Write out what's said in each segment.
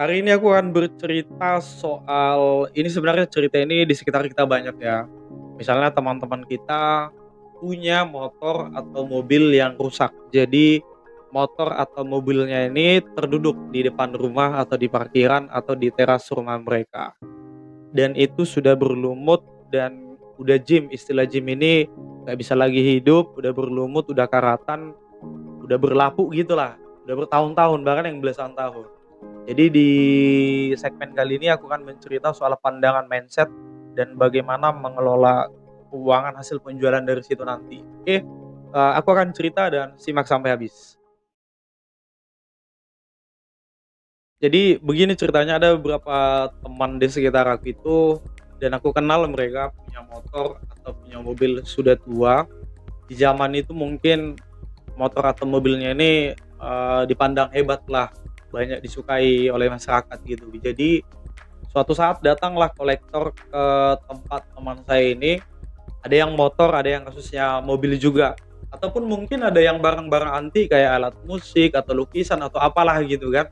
Hari ini aku akan bercerita soal ini sebenarnya cerita ini di sekitar kita banyak ya. Misalnya teman-teman kita punya motor atau mobil yang rusak. Jadi motor atau mobilnya ini terduduk di depan rumah atau di parkiran atau di teras rumah mereka. Dan itu sudah berlumut dan udah jim, istilah jim ini nggak bisa lagi hidup, udah berlumut, udah karatan, udah berlapu gitulah. Udah bertahun-tahun bahkan yang belasan tahun. Jadi di segmen kali ini aku akan mencerita soal pandangan mindset dan bagaimana mengelola keuangan hasil penjualan dari situ nanti. Oke, aku akan cerita dan simak sampai habis. Jadi begini ceritanya, ada beberapa teman di sekitar aku itu dan aku kenal mereka punya motor atau punya mobil sudah tua. Di zaman itu mungkin motor atau mobilnya ini dipandang hebat lah, banyak disukai oleh masyarakat gitu. Jadi suatu saat datanglah kolektor ke tempat teman saya ini, ada yang motor, ada yang kasusnya mobil juga. Ataupun mungkin ada yang barang-barang antik kayak alat musik atau lukisan atau apalah gitu kan.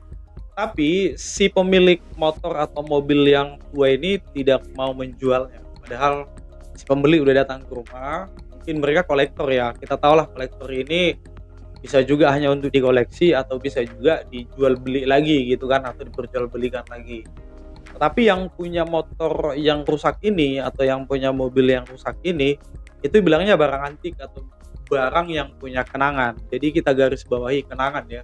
Tapi si pemilik motor atau mobil yang tua ini tidak mau menjualnya. Padahal si pembeli udah datang ke rumah, mungkin mereka kolektor ya. Kita tahulah kolektor ini bisa juga hanya untuk dikoleksi atau bisa juga dijual beli lagi gitu kan, atau diperjualbelikan lagi. Tapi yang punya motor yang rusak ini atau yang punya mobil yang rusak ini itu bilangnya barang antik atau barang yang punya kenangan. Jadi kita garis bawahi kenangan ya.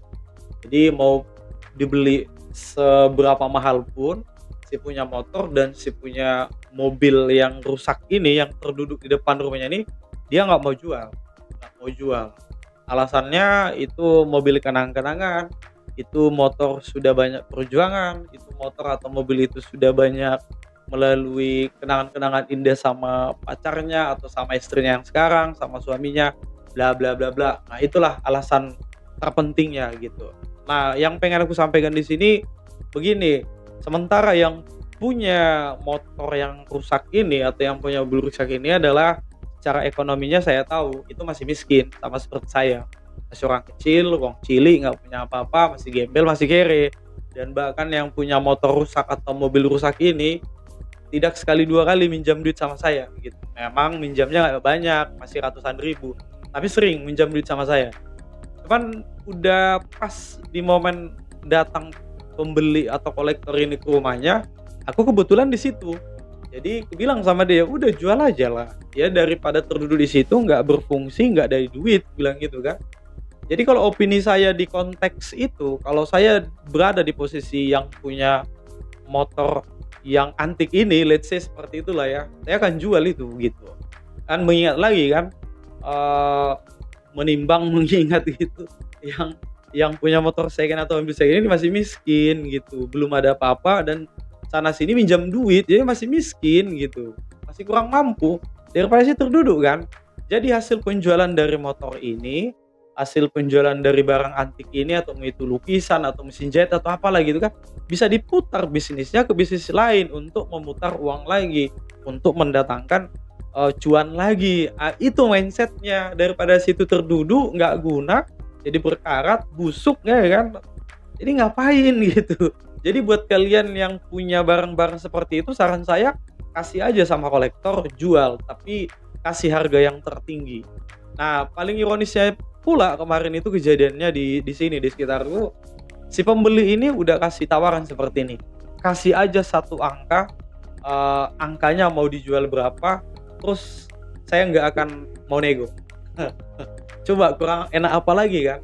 Jadi mau dibeli seberapa mahal pun, si punya motor dan si punya mobil yang rusak ini yang terduduk di depan rumahnya ini, dia nggak mau jual. Alasannya itu mobil kenang-kenangan, itu motor sudah banyak perjuangan, itu motor atau mobil itu sudah banyak melalui kenangan-kenangan indah sama pacarnya atau sama istrinya yang sekarang, sama suaminya, bla bla bla bla. Nah, itulah alasan terpentingnya gitu. Nah, yang pengen aku sampaikan di sini begini, sementara yang punya motor yang rusak ini atau yang punya mobil rusak ini adalah secara ekonominya saya tahu itu masih miskin, sama seperti saya. Masih orang kecil, wong cilik, nggak punya apa-apa, masih gembel, masih kere. Dan bahkan yang punya motor rusak atau mobil rusak ini tidak sekali dua kali minjam duit sama saya gitu. Memang minjamnya nggak banyak, masih ratusan ribu, tapi sering minjam duit sama saya. Cuman udah pas di momen datang pembeli atau kolektor ini ke rumahnya, aku kebetulan di situ. Jadi aku bilang sama dia, udah jual aja lah. Ya daripada terduduk di situ nggak berfungsi, nggak dari duit, bilang gitu kan. Jadi kalau opini saya di konteks itu, kalau saya berada di posisi yang punya motor yang antik ini, let's say seperti itulah ya, saya akan jual itu gitu. Kan mengingat lagi kan, eh, menimbang mengingat gitu yang punya motor second atau mobil second ini masih miskin gitu, belum ada apa-apa dan sana sini minjam duit, jadi masih miskin gitu, masih kurang mampu daripada sih terduduk kan. Jadi hasil penjualan dari motor ini, hasil penjualan dari barang antik ini atau itu lukisan atau mesin jahit atau apalah gitu kan, bisa diputar bisnisnya ke bisnis lain untuk memutar uang lagi, untuk mendatangkan cuan lagi. Itu mindsetnya, daripada situ terduduk nggak guna jadi berkarat busuk ya kan, jadi ngapain gitu. Jadi buat kalian yang punya barang-barang seperti itu, saran saya kasih aja sama kolektor, jual tapi kasih harga yang tertinggi. Nah, paling ironisnya pula kemarin itu kejadiannya di sini di sekitarku, si pembeli ini udah kasih tawaran seperti ini, kasih aja satu angka, angkanya mau dijual berapa, terus saya nggak akan mau nego. Coba kurang enak apa lagi kan.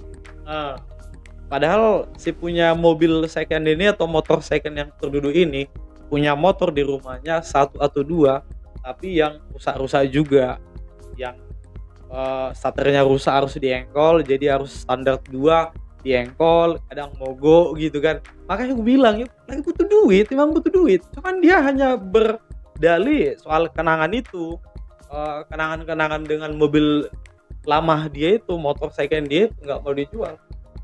Padahal si punya mobil second ini atau motor second yang terduduk ini punya motor di rumahnya satu atau dua, tapi yang rusak-rusak juga, yang starternya rusak harus diengkol, jadi harus standar 2 diengkol, kadang mogok gitu kan. Makanya aku bilang ya lagi butuh duit, memang butuh duit, cuman dia hanya berdalih soal kenangan itu, kenangan-kenangan dengan mobil lama dia itu, motor second dia itu nggak mau dijual.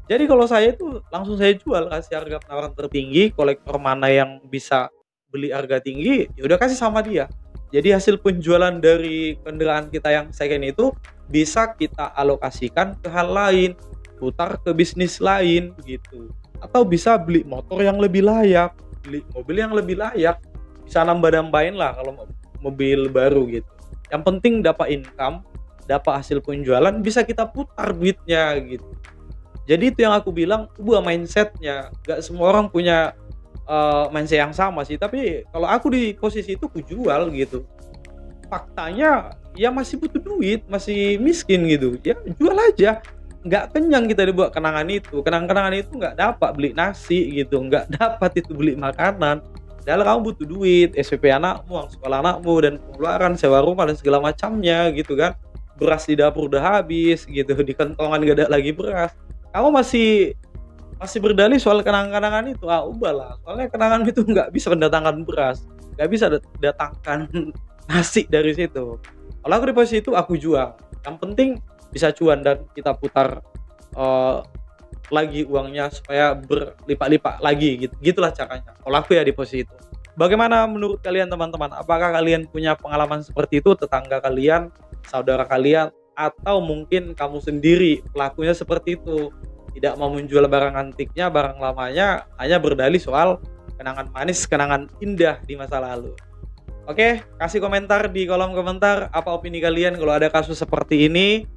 Jadi kalau saya itu langsung saya jual, kasih harga penawaran tertinggi, kolektor mana yang bisa beli harga tinggi, ya udah kasih sama dia. Jadi hasil penjualan dari kendaraan kita yang second itu bisa kita alokasikan ke hal lain, putar ke bisnis lain gitu. atau bisa beli motor yang lebih layak, beli mobil yang lebih layak, bisa nambah-nambahin lah kalau mobil baru gitu. Yang penting dapat income, dapat hasil penjualan, bisa kita putar duitnya gitu. Jadi itu yang aku bilang, ubah mindsetnya. Gak semua orang punya mindset yang sama sih, tapi kalau aku di posisi itu aku jual gitu. Faktanya ya masih butuh duit, masih miskin gitu, ya jual aja. Nggak kenyang kita dibuat kenangan itu, kenangan itu nggak dapat beli nasi gitu, nggak dapat itu beli makanan. Padahal kamu butuh duit, SPP anakmu, uang sekolah anakmu, dan pengeluaran sewa rumah dan segala macamnya gitu kan. Beras di dapur udah habis gitu, di kentongan gak ada lagi beras. Kamu masih masih berdalih soal kenangan-kenangan itu, ubahlah. Soalnya kenangan itu nggak bisa mendatangkan beras, nggak bisa datangkan nasi dari situ. Kalau aku di posisi itu aku jual. Yang penting bisa cuan dan kita putar lagi uangnya supaya berlipat-lipat lagi gitu. Gitulah caranya. Kalau aku ya di posisi itu. Bagaimana menurut kalian teman-teman? Apakah kalian punya pengalaman seperti itu, tetangga kalian, saudara kalian, atau mungkin kamu sendiri pelakunya seperti itu? Tidak mau menjual barang antiknya, barang lamanya, hanya berdalih soal kenangan manis, kenangan indah di masa lalu. Oke, kasih komentar di kolom komentar apa opini kalian kalau ada kasus seperti ini.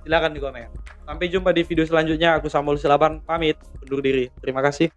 Silakan di komen. Sampai jumpa di video selanjutnya. Aku Samuel Silaban pamit undur diri. Terima kasih.